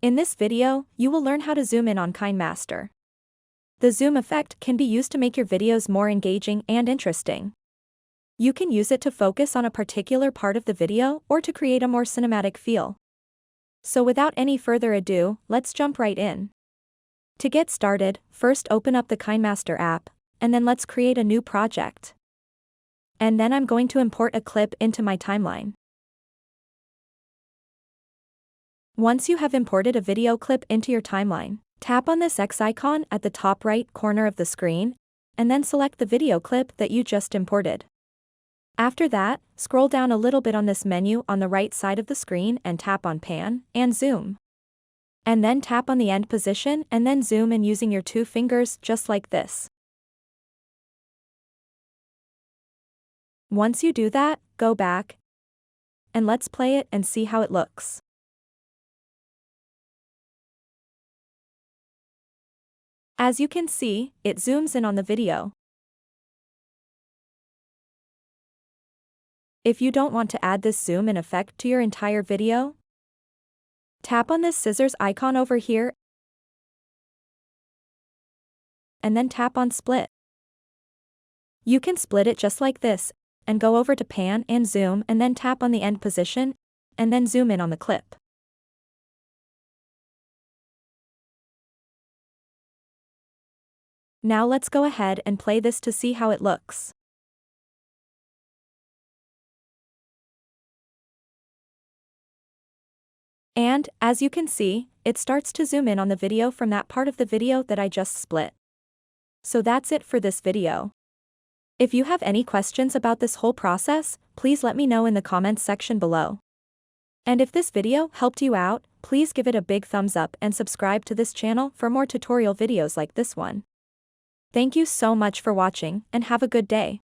In this video, you will learn how to zoom in on KineMaster. The zoom effect can be used to make your videos more engaging and interesting. You can use it to focus on a particular part of the video or to create a more cinematic feel. So without any further ado, let's jump right in. To get started, first open up the KineMaster app, and then let's create a new project. And then I'm going to import a clip into my timeline. Once you have imported a video clip into your timeline, tap on this X icon at the top right corner of the screen, and then select the video clip that you just imported. After that, scroll down a little bit on this menu on the right side of the screen and tap on Pan and Zoom. And then tap on the end position and then zoom in using your 2 fingers just like this. Once you do that, go back, and let's play it and see how it looks. As you can see, it zooms in on the video. If you don't want to add this zoom in effect to your entire video, tap on this scissors icon over here, and then tap on split. You can split it just like this, and go over to pan and zoom and then tap on the end position, and then zoom in on the clip. Now let's go ahead and play this to see how it looks. And, as you can see, it starts to zoom in on the video from that part of the video that I just split. So that's it for this video. If you have any questions about this whole process, please let me know in the comments section below. And if this video helped you out, please give it a big thumbs up and subscribe to this channel for more tutorial videos like this one. Thank you so much for watching and have a good day.